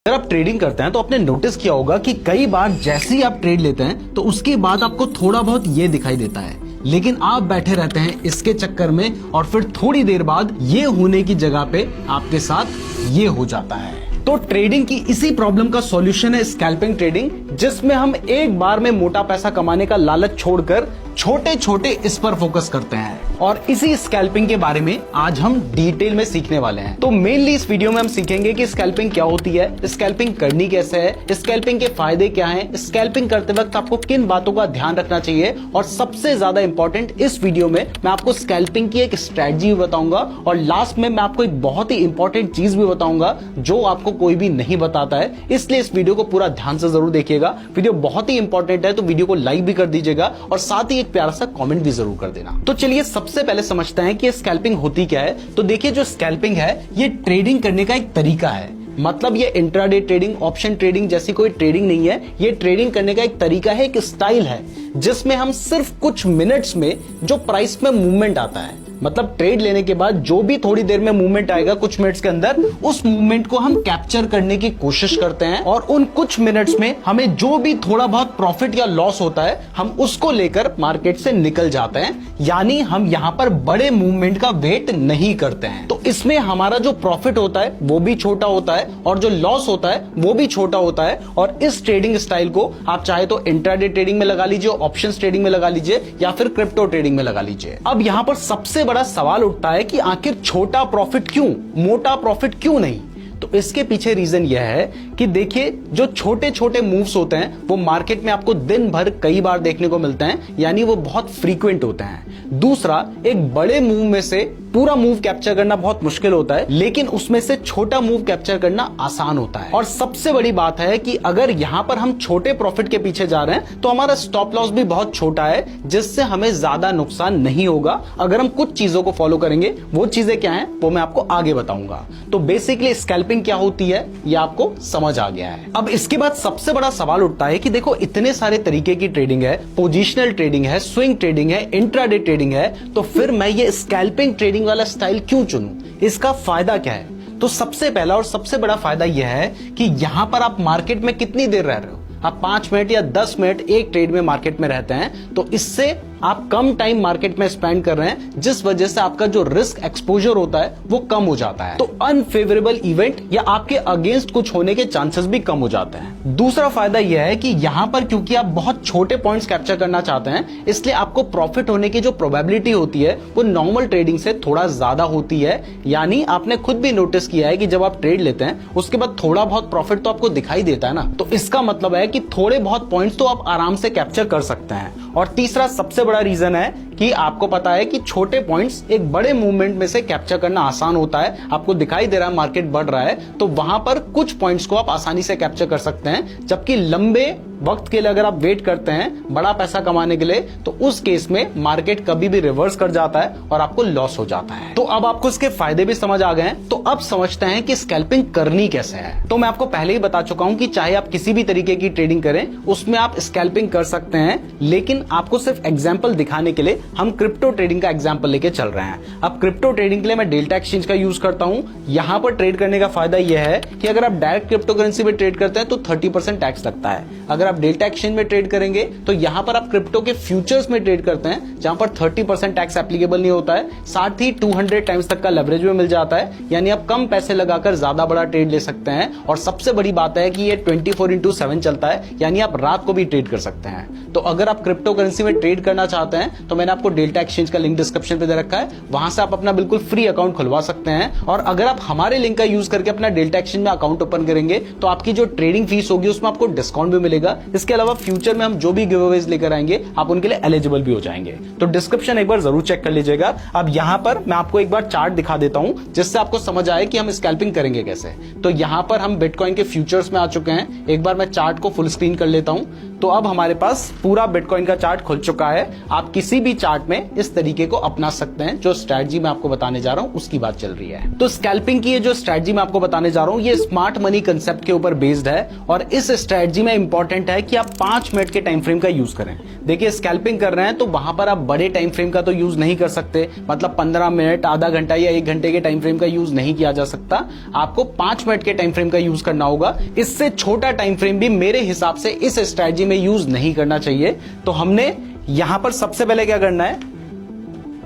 अगर आप ट्रेडिंग करते हैं तो आपने नोटिस किया होगा कि कई बार जैसे ही आप ट्रेड लेते हैं तो उसके बाद आपको थोड़ा बहुत ये दिखाई देता है, लेकिन आप बैठे रहते हैं इसके चक्कर में और फिर थोड़ी देर बाद ये होने की जगह पे आपके साथ ये हो जाता है। तो ट्रेडिंग की इसी प्रॉब्लम का सॉल्यूशन है स्कैल्पिंग ट्रेडिंग, जिसमें हम एक बार में मोटा पैसा कमाने का लालच छोड़कर छोटे छोटे इस पर फोकस करते हैं। और इसी स्कैल्पिंग के बारे में आज हम डिटेल में सीखने वाले हैं। तो मेनली इस वीडियो में हम सीखेंगे कि स्कैल्पिंग क्या होती है, स्कैल्पिंग करनी कैसे है, स्कैल्पिंग के फायदे क्या हैं, स्कैल्पिंग करते वक्त आपको किन बातों का ध्यान रखना चाहिए, और सबसे ज्यादा इंपॉर्टेंट इस वीडियो में मैं आपको स्कैल्पिंग की एक स्ट्रेटजी भी बताऊंगा, और लास्ट में मैं आपको एक बहुत ही इंपॉर्टेंट चीज भी बताऊंगा जो आपको कोई भी नहीं बताता है। इसलिए इस वीडियो को पूरा ध्यान से जरूर देखिएगा। वीडियो बहुत ही इंपॉर्टेंट है, तो वीडियो को लाइक भी कर दीजिएगा और साथ ही एक प्यारा सा कमेंट भी जरूर कर देना। तो चलिए सबसे पहले समझते हैं कि स्कैल्पिंग होती क्या है। तो देखिए, जो स्कैल्पिंग है ये ट्रेडिंग करने का एक तरीका है। मतलब ये इंट्राडे ट्रेडिंग, ऑप्शन ट्रेडिंग जैसी कोई ट्रेडिंग नहीं है। ये ट्रेडिंग करने का एक तरीका है, एक स्टाइल है, जिसमें हम सिर्फ कुछ मिनट्स में जो प्राइस में मूवमेंट आता है, मतलब ट्रेड लेने के बाद जो भी थोड़ी देर में मूवमेंट आएगा कुछ मिनट्स के अंदर, उस मूवमेंट को हम कैप्चर करने की कोशिश करते हैं, और उन कुछ मिनट्स में हमें जो भी थोड़ा बहुत प्रॉफिट या लॉस होता है हम उसको लेकर मार्केट से निकल जाते हैं। यानी हम यहां पर बड़े मूवमेंट का वेट नहीं करते हैं। तो इसमें हमारा जो प्रॉफिट होता है वो भी छोटा होता है और जो लॉस होता है वो भी छोटा होता है। और इस ट्रेडिंग स्टाइल को आप चाहे तो इंट्राडे ट्रेडिंग में लगा लीजिए, ऑप्शंस ट्रेडिंग में लगा लीजिए, या फिर क्रिप्टो ट्रेडिंग में लगा लीजिए। अब यहां पर सबसे बड़ा सवाल उठता है कि आखिर छोटा प्रॉफिट क्यों, मोटा प्रॉफिट क्यों नहीं। तो इसके पीछे रीजन यह है कि देखिए, जो छोटे छोटे मूव्स होते हैं वो मार्केट में आपको दिन भर कई बार देखने को मिलते हैं, यानी वो बहुत फ्रीक्वेंट होते हैं। दूसरा, एक बड़े मूव में से पूरा मूव कैप्चर करना बहुत मुश्किल होता है, लेकिन उसमें से छोटा मूव कैप्चर करना आसान होता है। और सबसे बड़ी बात है कि अगर यहां पर हम छोटे प्रॉफिट के पीछे जा रहे हैं तो हमारा स्टॉप लॉस भी बहुत छोटा है, जिससे हमें ज्यादा नुकसान नहीं होगा अगर हम कुछ चीजों को फॉलो करेंगे। वो चीजें क्या हैं वो मैं आपको आगे बताऊंगा। तो बेसिकली स्कैल्पिंग क्या होती है ये आपको समझ आ गया है। अब इसके बाद सबसे बड़ा सवाल उठता है कि देखो, इतने सारे तरीके की ट्रेडिंग है, पोजिशनल ट्रेडिंग है, स्विंग ट्रेडिंग है, इंट्राडे ट्रेडिंग है, तो फिर मैं ये स्कैल्पिंग ट्रेडिंग वाला स्टाइल क्यों चुनूं, इसका फायदा क्या है। तो सबसे पहला और सबसे बड़ा फायदा यह है कि यहां पर आप मार्केट में कितनी देर रह रहे हो। आप 5 मिनट या 10 मिनट एक ट्रेड में मार्केट में रहते हैं, तो इससे आप कम टाइम मार्केट में स्पेंड कर रहे हैं, जिस वजह से आपका जो रिस्क एक्सपोजर होता है वो कम हो जाता है। तो अनफेवरेबल इवेंट या आपके अगेंस्ट कुछ होने के चांसेस भी कम हो जाते हैं। दूसरा फायदा यह है कि यहां पर क्योंकि आप बहुत छोटे पॉइंट्स कैप्चर करना चाहते हैं, इसलिए आपको प्रॉफिट होने की जो प्रोबेबिलिटी होती है वो नॉर्मल ट्रेडिंग से थोड़ा ज्यादा होती है। यानी आपने खुद भी नोटिस किया है कि जब आप ट्रेड लेते हैं उसके बाद थोड़ा बहुत प्रॉफिट तो आपको दिखाई देता है ना, तो इसका मतलब है कि थोड़े बहुत पॉइंट्स तो आप आराम से कैप्चर कर सकते हैं। और तीसरा सबसे बड़ा रीजन है कि आपको पता है कि छोटे पॉइंट्स एक बड़े मूवमेंट में से कैप्चर करना आसान होता है। आपको दिखाई दे रहा है मार्केट बढ़ रहा है, तो वहां पर कुछ पॉइंट्स को आप आसानी से कैप्चर कर सकते हैं, जबकि लंबे वक्त के लिए अगर आप वेट करते हैं बड़ा पैसा कमाने के लिए, तो उस केस में मार्केट कभी भी रिवर्स कर जाता है और आपको लॉस हो जाता है। तो अब आपको इसके फायदे भी समझ आ गए हैं, तो अब समझते हैं कि स्कैल्पिंग करनी कैसे है। तो मैं आपको पहले ही बता चुका हूं कि चाहे आप किसी भी तरीके की ट्रेडिंग करें उसमें आप स्कैल्पिंग कर सकते हैं, लेकिन आपको सिर्फ एग्जाम्पल दिखाने के लिए हम क्रिप्टो ट्रेडिंग का एग्जाम्पल लेके चल रहे हैं। अब क्रिप्टो ट्रेडिंग के लिए मैं डेल्टा एक्सचेंज का यूज करता हूं। यहां पर ट्रेड करने का फायदा यह है कि अगर आप डायरेक्ट क्रिप्टो करेंसी में ट्रेड करते हैं तो 30% टैक्स लगता है। अगर आप डेल्टा एक्सचेंज में ट्रेड करेंगे तो यहां पर आप क्रिप्टो के फ्यूचर्स में ट्रेड करते हैं, जहां पर 30% टैक्स एप्लीकेबल नहीं होता है। साथ ही 200 टाइम्स तक का लेवरेज में मिल जाता है, यानी आप कम पैसे लगाकर ज्यादा बड़ा ट्रेड ले सकते हैं। और सबसे बड़ी बात है कि ये 24/7 चलता है, यानी आप रात को भी ट्रेड कर सकते हैं। तो अगर आप क्रिप्टो करेंसी में ट्रेड करना चाहते हैं तो मैंने आपको डेल्टा एक्सचेंज का लिंक डिस्क्रिप्शन पे दे रखा है, वहां से आप अपना बिल्कुल फ्री अकाउंट खुलवा सकते हैं। और अगर आप हमारे लिंक का यूज करके अपना डेल्टा एक्सचेंज में अकाउंट ओपन करेंगे तो आपकी जो ट्रेडिंग फीस होगी उसमें आपको डिस्काउंट भी मिलेगा। इसके अलावा फ्यूचर में हम जो भी गिवअवेज लेकर आएंगे आप उनके लिए एलिजिबल भी हो जाएंगे। तो डिस्क्रिप्शन एक बार जरूर चेक कर लीजिएगा। अब यहां पर मैं आपको एक बार चार्ट दिखा देता हूं, जिससे आपको समझ आए कि हम स्कैल्पिंग करेंगे कैसे। तो यहां पर हम बिटकॉइन के फ्यूचर्स में आ चुके हैं। एक बार मैं चार्ट को फुल स्क्रीन कर लेता हूं। तो अब हमारे पास पूरा बिटकॉइन का चार्ट खुल चुका है। आप किसी भी चार्ट चार्ट में इस तरीके को अपना सकते हैं। जो स्ट्रैटेजी मैं आपको बताने जा रहा हूं उसकी बात चल रही है। तो स्कैल्पिंग की ये जो स्ट्रैटेजी मैं आपको बताने जा रहा हूं ये स्मार्ट मनी कंसेप्ट के ऊपर बेस्ड है और इस स्ट्रैटेजी में इंपॉर्टेंट है कि आप 5 मिनट के टाइम फ्रेम का यूज करें। देखिए स्कैल्पिंग कर रहे हैं तो वहां पर आप बड़े टाइम फ्रेम का तो यूज नहीं कर सकते, मतलब 15 मिनट, आधा घंटा या 1 घंटे के टाइम फ्रेम का यूज नहीं किया जा सकता। आपको 5 मिनट के टाइम फ्रेम का यूज करना होगा। इससे छोटा टाइम फ्रेम भी मेरे हिसाब से इस स्ट्रैटेजी में यूज नहीं करना चाहिए। तो हमने यहां पर सबसे पहले क्या करना है,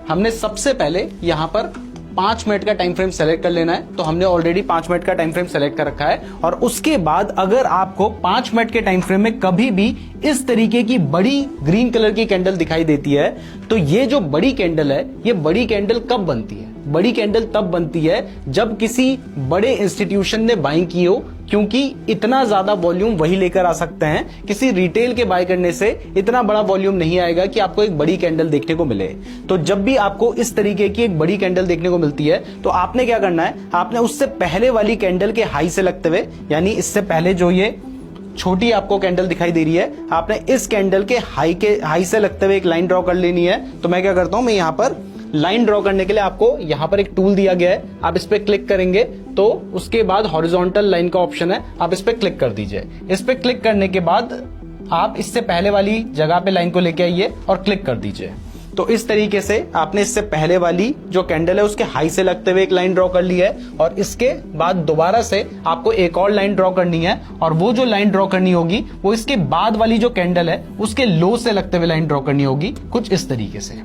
हमने सबसे पहले यहां पर 5 मिनट का टाइम फ्रेम सेलेक्ट कर लेना है। तो हमने ऑलरेडी 5 मिनट का टाइम फ्रेम सेलेक्ट कर रखा है और उसके बाद अगर आपको 5 मिनट के टाइम फ्रेम में कभी भी इस तरीके की बड़ी ग्रीन कलर की कैंडल दिखाई देती है तो ये जो बड़ी कैंडल है, ये बड़ी कैंडल कब बनती है? बड़ी कैंडल तब बनती है जब किसी बड़े इंस्टीट्यूशन ने बाइंग की हो, क्योंकि इतना ज्यादा वॉल्यूम वही लेकर आ सकते हैं। किसी रिटेल के बाय करने से इतना बड़ा वॉल्यूम नहीं आएगा कि आपको एक बड़ी कैंडल देखने को मिले। तो जब भी आपको इस तरीके की एक बड़ी कैंडल देखने को मिलती है तो आपने क्या करना है, आपने उससे पहले वाली कैंडल के हाई से लगते हुए, यानी इससे पहले जो ये छोटी आपको कैंडल दिखाई दे रही है, आपने इस कैंडल के हाई से लगते हुए एक लाइन ड्रॉ कर लेनी है। तो मैं क्या करता हूं, मैं यहां पर लाइन ड्रॉ करने के लिए आपको यहां पर एक टूल दिया गया है, आप इस पे क्लिक करेंगे तो उसके बाद हॉरिजॉन्टल लाइन का ऑप्शन है, आप इस पे क्लिक कर दीजिए। इस पे क्लिक करने के बाद आप इससे पहले वाली जगह पे लाइन को लेके आइए और क्लिक कर दीजिए। तो इस तरीके से आपने इससे पहले वाली जो कैंडल है उसके हाई से लगते हुए एक लाइन ड्रॉ कर ली है और इसके बाद दोबारा से आपको एक और लाइन ड्रॉ करनी है और वो जो लाइन ड्रॉ करनी होगी वो इसके बाद वाली जो कैंडल है उसके लो से लगते हुए लाइन ड्रॉ करनी होगी, कुछ इस तरीके से।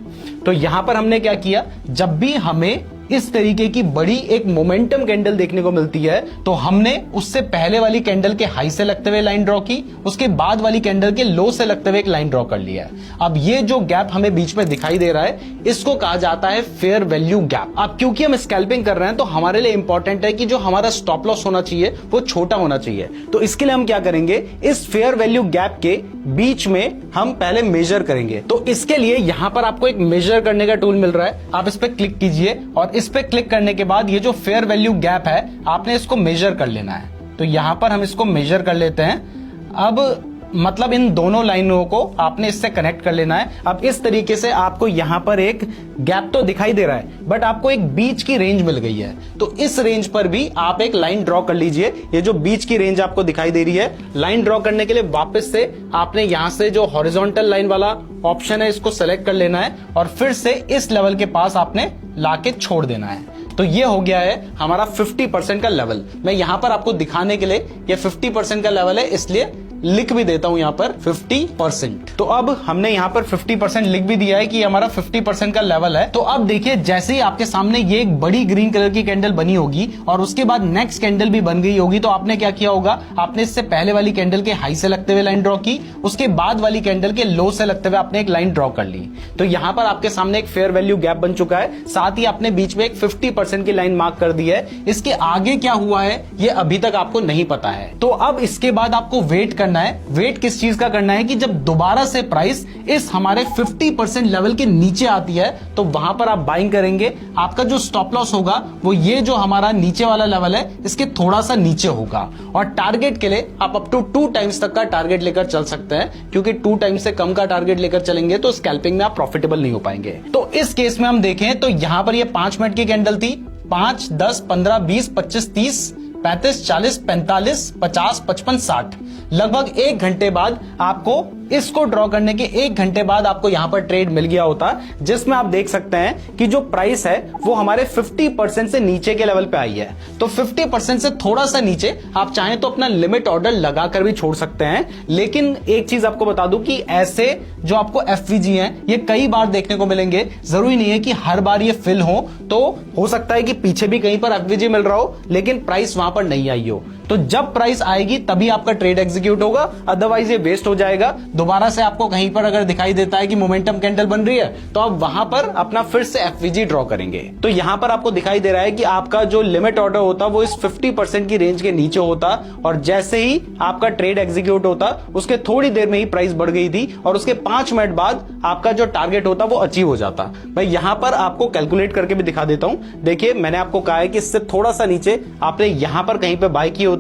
तो यहां पर हमने क्या किया, जब भी हमें इस तरीके की बड़ी एक मोमेंटम कैंडल देखने को मिलती है तो हमने उससे पहले वाली कैंडल के हाई से लगते हुए लाइन ड्रॉ की, उसके बाद वाली कैंडल के लो से लगते हुए एक लाइन ड्रॉ कर लिया है। अब ये जो गैप हमें बीच में दिखाई दे रहा है इसको कहा जाता है फेयर वैल्यू गैप। अब क्योंकि हम स्कैल्पिंग कर रहे हैं तो हमारे लिए इंपॉर्टेंट है कि जो हमारा स्टॉप लॉस होना चाहिए वो छोटा होना चाहिए। तो इसके लिए हम क्या करेंगे, इस फेयर वैल्यू गैप के बीच में हम पहले मेजर करेंगे। तो इसके लिए यहां पर आपको एक मेजर करने का टूल मिल रहा है, आप इस पर क्लिक कीजिए और इस पे क्लिक करने के बाद ये जो फेयर वैल्यू गैप है आपने इसको मेजर कर लेना है। तो यहां पर हम इसको मेजर कर लेते हैं। अब मतलब इन दोनों लाइनों को आपने इससे कनेक्ट कर लेना है। अब इस तरीके से आपको यहां पर एक गैप तो दिखाई दे रहा है बट आपको एक बीच की रेंज मिल गई है। तो इस रेंज पर भी आप एक लाइन ड्रॉ कर लीजिए। ये जो बीच की रेंज आपको दिखाई दे रही है, लाइन ड्रॉ करने के लिए वापस से आपने यहां से जो हॉरिजॉन्टल लाइन वाला ऑप्शन है इसको सेलेक्ट कर लेना है और फिर से इस लेवल के पास आपने लाके छोड़ देना है। तो ये हो गया है हमारा 50% का लेवल। मैं यहां पर आपको दिखाने के लिए ये 50% का लेवल है इसलिए लिख भी देता हूं यहां पर 50%। तो अब हमने यहां पर 50% लिख भी दिया है कि हमारा 50% का लेवल है। तो अब देखिए जैसे ही आपके सामने ये एक बड़ी ग्रीन कलर की कैंडल बनी होगी और उसके बाद नेक्स्ट कैंडल भी बन गई होगी तो आपने क्या किया होगा, आपने इससे पहले वाली कैंडल के हाई से लगते हुए लाइन ड्रॉ की, उसके बाद वाली कैंडल के लो से लगते हुए आपने एक लाइन ड्रॉ कर ली। तो यहां पर आपके सामने एक फेयर वैल्यू गैप बन चुका है, साथ ही आपने बीच में एक 50% की लाइन मार्क कर दी है। इसके आगे क्या हुआ है ये अभी तक आपको नहीं पता है। तो अब इसके बाद आपको वेट करना है। वेट किस चीज का करना है कि जब दोबारा से प्राइस इस हमारे 50% लेवल के नीचे आती है तो वहां पर आप बाइंग करेंगे। आपका जो स्टॉप लॉस होगा वो ये जो हमारा नीचे वाला लेवल है इसके थोड़ा सा नीचे होगा और टारगेट के लिए आप अप टू 2 टाइम्स तक का टारगेट लेकर चल सकते हैं, क्योंकि 2 टाइम्स से कम का टारगेट लेकर चलेंगे तो स्कैल्पिंग में आप प्रॉफिटेबल नहीं हो पाएंगे। तो इस केस में हम देखें तो यहां पर ये 5 मिनट की कैंडल थी, 5, 10, 15, 20, 25, 30, 35, 40, 45, 50, 55, 60, लगभग 1 घंटे बाद आपको इसको ड्रॉ करने के 1 घंटे बाद आपको यहां पर ट्रेड मिल गया होता, जिसमें आप देख सकते हैं कि जो प्राइस है वो हमारे 50% से नीचे के लेवल पे आई है। तो 50% से थोड़ा सा नीचे आप चाहें तो अपना लिमिट ऑर्डर लगाकर भी छोड़ सकते हैं। लेकिन एक चीज आपको बता दूं कि ऐसे जो आपको एफवीजी हैं ये कई बार देखने को मिलेंगे, जरूरी नहीं है कि हर बार ये फिल हो सकता है कि पीछे भी कहीं पर एफवीजी मिल रहा हो लेकिन प्राइस वहां पर नहीं आई हो। तो जब प्राइस आएगी तभी आपका ट्रेड एग्जीक्यूट होगा, अदरवाइज ये वेस्ट हो जाएगा। दोबारा से आपको कहीं पर अगर दिखाई देता है कि मोमेंटम कैंडल बन रही है तो आप वहां पर अपना फिर से एफवीजी ड्रॉ करेंगे। तो यहां पर आपको दिखाई दे रहा है कि आपका जो लिमिट ऑर्डर होता वो इस 50% की रेंज के नीचे होता और जैसे ही आपका ट्रेड एग्जीक्यूट होता उसके थोड़ी देर में ही प्राइस बढ़ गई थी और उसके 5 मिनट बाद आपका जो टारगेट होता वो अचीव हो जाता। मैं यहां पर आपको कैलकुलेट करके भी दिखा देता हूं। देखिए मैंने आपको कहा है कि इससे थोड़ा सा नीचे आपने यहां पर कहीं पे बाय की होती,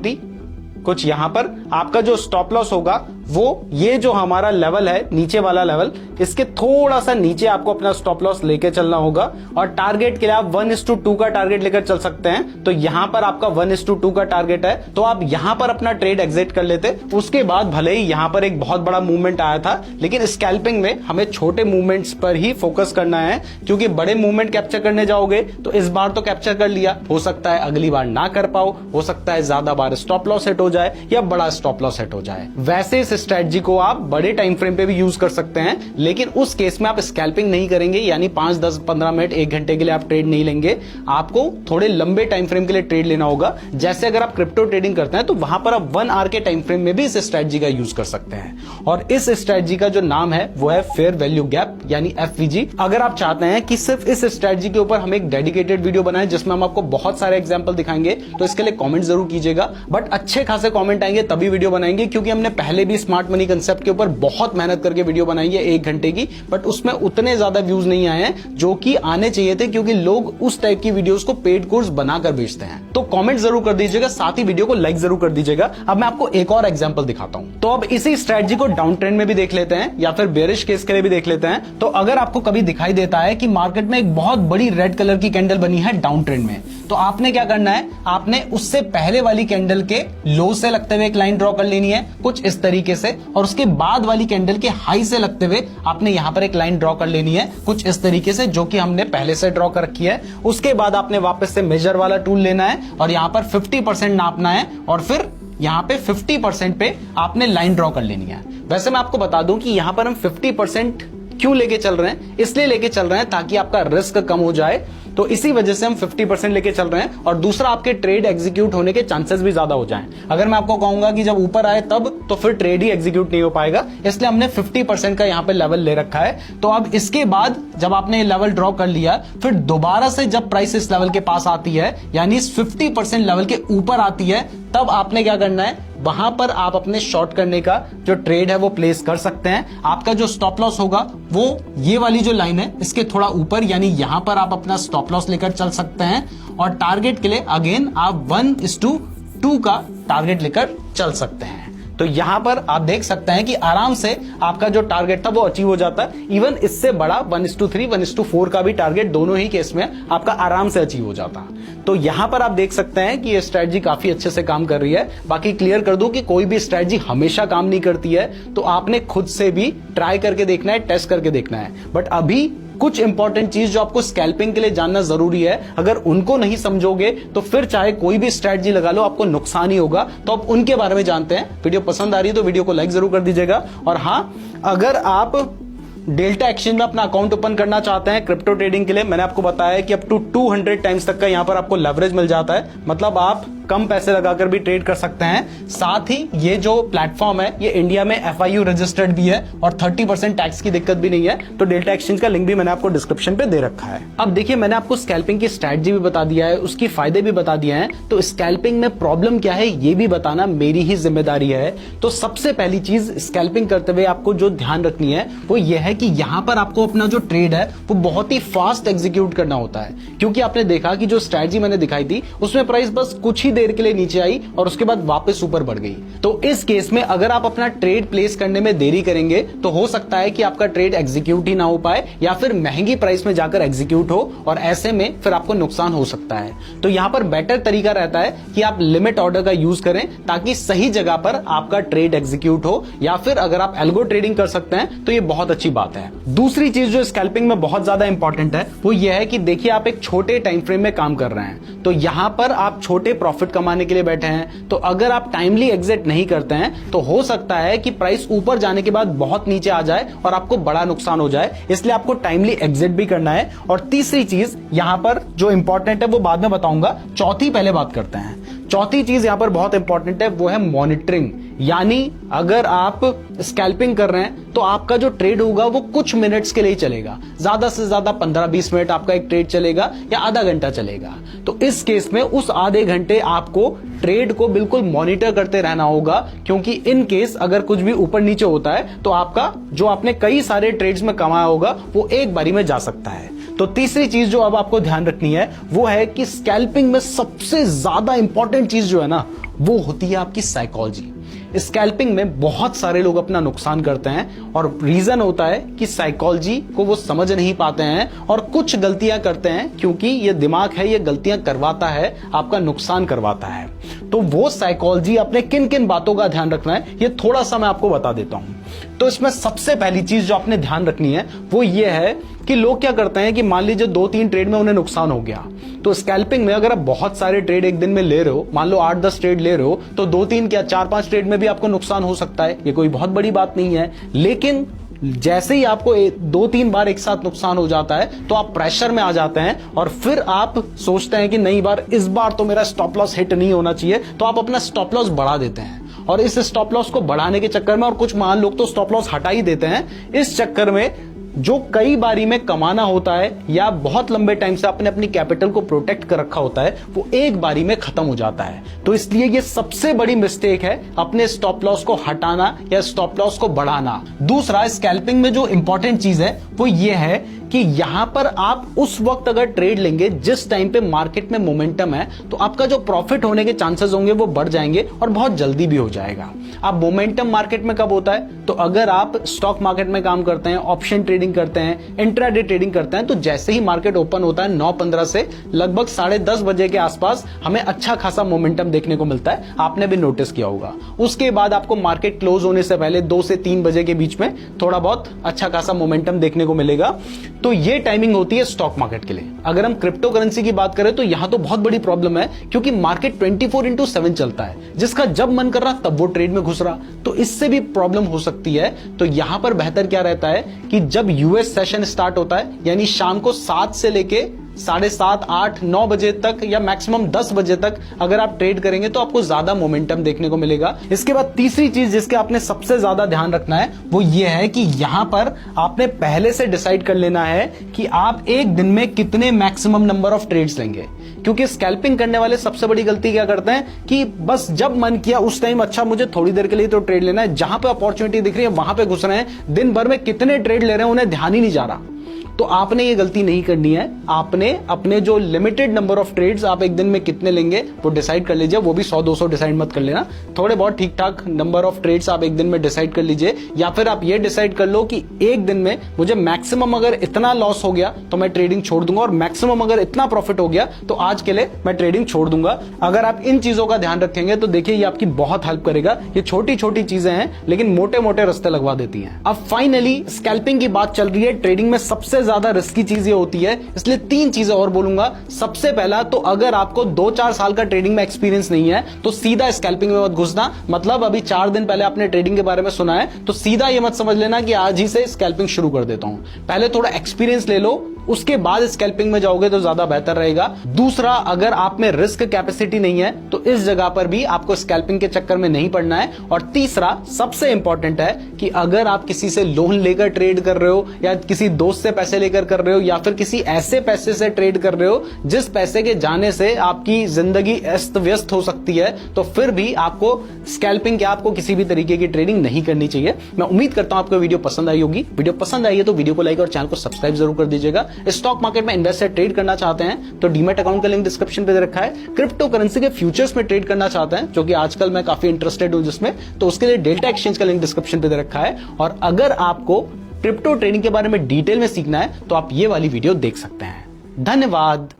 कुछ यहां पर आपका जो स्टॉप लॉस होगा वो ये जो हमारा लेवल है, नीचे वाला लेवल, इसके थोड़ा सा नीचे आपको अपना स्टॉप लॉस लेके चलना होगा। और टारगेट के लिए आप 1:2 का टारगेट लेकर चल सकते हैं। तो यहां पर आपका 1:2 का टारगेट है, तो आप यहां पर अपना ट्रेड एग्जिट कर लेते। उसके बाद भले ही यहां पर एक बहुत बड़ा मूवमेंट आया था, लेकिन स्कैल्पिंग में हमें छोटे मूवमेंट्स पर ही फोकस करना है, क्योंकि बड़े मूवमेंट कैप्चर करने जाओगे तो इस बार तो कैप्चर कर लिया, हो सकता है अगली बार ना कर पाओ, हो सकता है ज्यादा बार स्टॉप लॉस हिट हो जाए या बड़ा स्टॉप लॉस हिट हो जाए। वैसे इस स्ट्रेटजी को आप बड़े टाइम फ्रेम पे भी यूज कर सकते हैं, लेकिन उस केस में आप स्कैल्पिंग नहीं करेंगे, यानी 5, 10, 15 मिनट, 1 घंटे के लिए आप ट्रेड नहीं लेंगे। आपको थोड़े लंबे टाइम फ्रेम के लिए ट्रेड लेना होगा। जैसे अगर आप क्रिप्टो ट्रेडिंग करते हैं तो वहां पर आप 1 आवर के टाइम फ्रेम में भी इस स्ट्रेटजी का यूज कर सकते हैं। और इस स्ट्रेटजी का जो नाम है वो है फेयर वैल्यू गैप, यानी FVG। अगर आप चाहते हैं कि सिर्फ इस स्ट्रेटजी के ऊपर हम एक डेडिकेटेड वीडियो बनाएं जिसमें हम आपको बहुत सारे एग्जांपल दिखाएंगे, तो इसके लिए कमेंट जरूर कीजिएगा। बट अच्छे खासे कमेंट आएंगे तभी वीडियो बनाएंगे, क्योंकि हमने पहले भी स्मार्ट मनी कंसेप्ट के ऊपर बहुत मेहनत करके वीडियो बनाई है 1 घंटे की, बट उसमें उतने ज्यादा व्यूज नहीं आए हैं जो कि आने चाहिए थे, क्योंकि लोग उस टाइप की वीडियोस को पेड कोर्स बनाकर बेचते हैं। तो कमेंट जरूर कर दीजिएगा, साथ ही वीडियो को लाइक जरूर कर दीजिएगा। अब मैं आपको एक और एग्जांपल दिखाता हूं। तो अब इसी स्ट्रेटजी को डाउन ट्रेंड में भी देख लेते हैं, या फिर बेरिश केस के लिए भी देख लेते हैं। तो अगर आपको कभी दिखाई देता है कि मार्केट में एक बहुत बड़ी रेड कलर की कैंडल बनी है डाउन ट्रेंड में, तो आपने क्या करना है, आपने उससे पहले वाली कैंडल के लो से लगते हुए एक लाइन ड्रॉ कर लेनी है कुछ इस तरीके से, और उसके बाद वाली कैंडल के हाई से लगते हुए आपने यहां पर एक लाइन ड्रॉ कर लेनी है कुछ इस तरीके से, जो कि हमने पहले से ड्रॉ कर रखी है। उसके बाद आपने वापस से मेजर वाला टूल लेना है और यहां पर 50% नापना है, और फिर यहां पे 50% पे आपने लाइन ड्रॉ कर लेनी है। वैसे मैं आपको बता दूं कि यहां पर हम 50% क्यों लेके चल रहे हैं, इसलिए लेके चल रहे हैं ताकि आपका रिस्क कम हो जाए। तो इसी वजह से हम 50% लेके चल रहे हैं, और दूसरा आपके ट्रेड एग्जीक्यूट होने के चांसेस भी ज्यादा हो जाएं। अगर मैं आपको कहूंगा कि जब ऊपर आए तब, तो फिर ट्रेड ही एग्जीक्यूट नहीं हो पाएगा, इसलिए हमने 50% का यहां पे लेवल ले रखा है। तो अब इसके बाद जब आपने ये लेवल ड्रॉ कर लिया, फिर दोबारा से जब प्राइस इस लेवल के पास आती है, यानी इस 50% लेवल के ऊपर आती है, तब आपने क्या करना है, वहां पर आप अपने शॉर्ट करने का जो ट्रेड है वो प्लेस कर सकते हैं। आपका जो स्टॉप लॉस होगा वो ये वाली जो लाइन है इसके थोड़ा ऊपर, यानी यहां पर आप अपना स्टॉप लॉस लेकर चल सकते हैं। और टारगेट के लिए अगेन आप 1:2 का टारगेट लेकर चल सकते हैं। तो यहां पर आप देख सकते हैं कि आराम से आपका जो टारगेट था वो अचीव हो जाता है। इवन इससे बड़ा 1:3, 1:4 का भी टारगेट दोनों ही केस में आपका आराम से अचीव हो जाता। तो यहां पर आप देख सकते हैं कि ये स्ट्रेटजी काफी अच्छे से काम कर रही है। बाकी क्लियर कर दूं कि कोई भी स्ट्रेटजी हमेशा काम नहीं करती है, तो आपने खुद से भी ट्राई करके देखना है, टेस्ट करके देखना है। बट अभी कुछ इंपॉर्टेंट चीज जो आपको स्कैल्पिंग के लिए जानना जरूरी है, अगर उनको नहीं समझोगे तो फिर चाहे कोई भी स्ट्रेटजी लगा लो आपको नुकसान ही होगा। तो अब उनके बारे में जानते हैं। वीडियो पसंद आ रही है तो वीडियो को लाइक जरूर कर दीजिएगा। और हां, अगर आप डेल्टा एक्सचेंज में अपना अकाउंट ओपन करना चाहते हैं क्रिप्टो ट्रेडिंग के लिए, मैंने आपको बताया है कि अप टू 200 टाइम्स तक का यहां पर आपको लेवरेज मिल जाता है। मतलब आप कम पैसे लगाकर भी ट्रेड कर सकते हैं। साथ ही ये जो प्लेटफॉर्म है ये इंडिया में FIU रजिस्टर्ड भी है, और 30% टैक्स की दिक्कत भी नहीं है। तो डेल्टा एक्सचेंज का लिंक भी मैंने आपको डिस्क्रिप्शन पे दे रखा है। अब देखिए, मैंने आपको स्कैल्पिंग की स्ट्रैटेजी भी बता दिया है, उसकी फायदे भी बता दिए हैं। तो स्कैल्पिंग में प्रॉब्लम क्या है ये भी बताना मेरी ही जिम्मेदारी है। तो सबसे पहली चीज स्कैल्पिंग करते हुए आपको जो ध्यान रखनी है वो ये है कि यहां पर आपको अपना जो ट्रेड है वो बहुत ही फास्ट एग्जीक्यूट करना होता है। क्योंकि आपने देखा कि जो स्ट्रैटेजी मैंने दिखाई थी उसमें प्राइस बस कुछ ही देर के लिए नीचे आई और उसके बाद वापस ऊपर बढ़ गई। तो इस केस में अगर आप अपना ट्रेड प्लेस करने में देरी करेंगे तो हो सकता है कि आपका ट्रेड एग्जीक्यूट ही ना हो पाए, या फिर महंगी प्राइस में जाकर एग्जीक्यूट हो, और ऐसे में फिर आपको नुकसान हो सकता है। तो यहां पर बेटर तरीका रहता है कि आप लिमिट ऑर्डर का यूज करें ताकि सही जगह पर आपका ट्रेड एग्जीक्यूट हो, या फिर अगर आप एल्गो ट्रेडिंग कर सकते हैं तो ये बहुत अच्छी बात है। दूसरी चीज जो स्कैल्पिंग में बहुत ज्यादा इंपॉर्टेंट है वो ये है कि देखिए, आप एक छोटे टाइम फ्रेम में काम कर रहे हैं, तो यहां पर आप छोटे प्रॉफिट कमाने के लिए बैठे हैं। तो अगर आप टाइमली एग्जिट नहीं करते हैं तो हो सकता है कि प्राइस ऊपर जाने के बाद बहुत नीचे आ जाए और आपको बड़ा नुकसान हो जाए। इसलिए आपको टाइमली एग्जिट भी करना है। और तीसरी चीज यहां पर जो इंपॉर्टेंट है वो बाद में बताऊंगा, चौथी पहले बात करते हैं। चौथी चीज यहां पर बहुत इंपॉर्टेंट है, वो है मॉनिटरिंग। यानी अगर आप स्कैल्पिंग कर रहे हैं तो आपका जो ट्रेड होगा वो कुछ मिनट्स के लिए चलेगा, ज्यादा से ज्यादा 15-20 मिनट आपका एक ट्रेड चलेगा या आधा घंटा चलेगा। तो इस केस में उस आधे घंटे आपको ट्रेड को बिल्कुल मॉनिटर करते रहना होगा, क्योंकि इन केस अगर कुछ भी ऊपर नीचे होता है तो आपका जो आपने कई सारे ट्रेड्स में कमाया होगा वो एक बारी में जा सकता है। तो तीसरी चीज जो अब आपको ध्यान रखनी है वो है कि स्कैल्पिंग में सबसे ज्यादा इंपॉर्टेंट चीज जो है ना वो होती है आपकी साइकोलॉजी। स्कैल्पिंग में बहुत सारे लोग अपना नुकसान करते हैं और रीजन होता है कि साइकोलॉजी को वो समझ नहीं पाते हैं और कुछ गलतियां करते हैं, क्योंकि ये दिमाग है, ये गलतियां करवाता है, आपका नुकसान करवाता है। तो वो साइकोलॉजी, अपने किन किन बातों का ध्यान रखना है, ये थोड़ा सा मैं आपको बता देता हूं। तो इसमें सबसे पहली चीज जो आपने ध्यान रखनी है वो ये है कि लोग क्या करते हैं कि मान लीजिए 2-3 ट्रेड में उन्हें नुकसान हो गया, तो स्कैल्पिंग में अगर आप बहुत सारे ट्रेड एक दिन में ले रहे हो, मान लो 8-10 ट्रेड ले रहे हो, तो 2-3 क्या 4-5 ट्रेड में भी आपको नुकसान हो सकता है। ये कोई बहुत बड़ी बात नहीं है, लेकिन जैसे ही आपको 2-3 बार एक साथ नुकसान हो जाता है तो आप प्रेशर में आ जाते हैं और फिर आप सोचते हैं कि नहीं इस बार तो मेरा स्टॉप लॉस हिट नहीं होना चाहिए, तो आप अपना स्टॉप लॉस बढ़ा देते हैं। और इस स्टॉप लॉस को बढ़ाने के चक्कर में, और कुछ महान लोग तो स्टॉप लॉस हटा ही देते हैं, इस चक्कर में जो कई बारी में कमाना होता है या बहुत लंबे टाइम से आपने अपनी कैपिटल को प्रोटेक्ट कर रखा होता है, वो एक बारी में खत्म हो जाता है। तो इसलिए ये सबसे बड़ी मिस्टेक है, अपने स्टॉप लॉस को हटाना या स्टॉप लॉस को बढ़ाना। दूसरा, स्कैल्पिंग में जो इंपॉर्टेंट चीज है वो ये है कि यहां पर आप उस वक्त अगर ट्रेड लेंगे जिस टाइम पे मार्केट में मोमेंटम है, तो आपका जो प्रॉफिट होने के चांसेस होंगे वो बढ़ जाएंगे और बहुत जल्दी भी हो जाएगा। अब मोमेंटम मार्केट में कब होता है? तो अगर आप स्टॉक मार्केट में काम करते हैं, ऑप्शन ट्रेडिंग करते हैं, इंट्राडे ट्रेडिंग करते हैं, तो जैसे ही मार्केट ओपन होता है 9:15 से लगभग 10:30 बजे के आसपास हमें अच्छा खासा मोमेंटम देखने को मिलता है। आपने भी नोटिस किया होगा। उसके बाद आपको मार्केट क्लोज होने से पहले 2 से 3 बजे के बीच में थोड़ा बहुत अच्छा खासा मोमेंटम देखने को मिलेगा। तो ये टाइमिंग होती है स्टॉक मार्केट के लिए। अगर हम क्रिप्टो करेंसी की बात करें तो यहां तो बहुत बड़ी प्रॉब्लम है, क्योंकि मार्केट 24/7 चलता है, जिसका जब मन कर रहा तब वो ट्रेड में घुस रहा, तो इससे भी प्रॉब्लम हो सकती है। तो यहां पर बेहतर क्या रहता है कि जब यूएस सेशन स्टार्ट होता है, यानी शाम को 7 से लेके 7:30, 8, 9 बजे तक या मैक्सिमम 10 बजे तक अगर आप ट्रेड करेंगे तो आपको ज्यादा मोमेंटम देखने को मिलेगा। इसके बाद तीसरी चीज जिसके आपने सबसे ज्यादा ध्यान रखना है वो ये है कि यहां पर आपने पहले से डिसाइड कर लेना है कि आप एक दिन में कितने मैक्सिमम नंबर ऑफ ट्रेड्स लेंगे। क्योंकि स्कैल्पिंग करने वाले सबसे बड़ी गलती क्या करते हैं कि बस जब मन किया उस टाइम, अच्छा मुझे थोड़ी देर के लिए तो ट्रेड लेना है, जहां पे अपॉर्चुनिटी दिख रही है वहां पे घुस रहे हैं, दिन भर में कितने ट्रेड ले रहे हैं उन्हें ध्यान ही नहीं जा रहा। तो आपने ये गलती नहीं करनी है। आपने अपने जो लिमिटेड नंबर ऑफ ट्रेड्स आप एक दिन में कितने लेंगे वो डिसाइड कर लीजिए। वो भी 100-200 डिसाइड मत कर लेना, थोड़े बहुत ठीक ठाक नंबर ऑफ ट्रेड्स आप एक दिन में डिसाइड कर लीजिए। या फिर आप ये डिसाइड कर लो कि एक दिन में मुझे मैक्सिमम अगर इतना लॉस हो गया तो मैं ट्रेडिंग छोड़ दूंगा, और मैक्सिमम अगर इतना प्रॉफिट हो गया तो आज के लिए मैं ट्रेडिंग छोड़ दूंगा। अगर आप इन चीजों का ध्यान रखेंगे तो देखिए ये आपकी बहुत हेल्प करेगा। ये छोटी छोटी चीजें हैं लेकिन मोटे मोटे रास्ते लगवा देती हैं। अब फाइनली स्कैल्पिंग की बात चल रही है, ट्रेडिंग में सबसे ज्यादा रिस्की चीज होती है, इसलिए 3 चीजें और बोलूंगा। सबसे पहला तो अगर आपको 2-4 साल का ट्रेडिंग में एक्सपीरियंस नहीं है तो सीधा स्कैल्पिंग में मत घुसना। मतलब अभी 4 दिन पहले आपने ट्रेडिंग के बारे में सुना है तो सीधा ये मत समझ लेना कि आज ही से स्कैल्पिंग शुरू कर देता हूं। पहले थोड़ा एक्सपीरियंस ले लो, उसके बाद स्कैल्पिंग में जाओगे तो ज्यादा बेहतर रहेगा। दूसरा, अगर आप में रिस्क कैपेसिटी नहीं है तो इस जगह पर भी आपको स्कैल्पिंग के चक्कर में नहीं पड़ना है। और तीसरा सबसे इंपॉर्टेंट है कि अगर आप किसी से लोन लेकर ट्रेड कर रहे हो या किसी दोस्त से पैसे लेकर कर रहे हो या फिर किसी ऐसे पैसे से ट्रेड कर रहे हो जिस पैसे के जाने से आपकी जिंदगी अस्त व्यस्त हो सकती है, तो फिर भी आपको स्कैल्पिंग के आपको किसी भी तरीके की ट्रेडिंग नहीं करनी चाहिए। मैं उम्मीद करता हूं आपको वीडियो पसंद आई होगी। वीडियो पसंद आई है तो वीडियो को लाइक और चैनल को सब्सक्राइब जरूर कर दीजिएगा। स्टॉक मार्केट में इन्वेस्ट ट्रेड करना चाहते हैं तो डीमैट अकाउंट का लिंक डिस्क्रिप्शन पे दे रखा है। क्रिप्टो करेंसी के फ्यूचर्स में ट्रेड करना चाहते हैं जो कि आजकल मैं काफी इंटरेस्टेड हूं जिसमें, तो उसके लिए डेल्टा एक्सचेंज का लिंक डिस्क्रिप्शन पे दे रखा है। और अगर आपको क्रिप्टो ट्रेडिंग के बारे में डिटेल में सीखना है तो आप ये वाली वीडियो देख सकते हैं। धन्यवाद।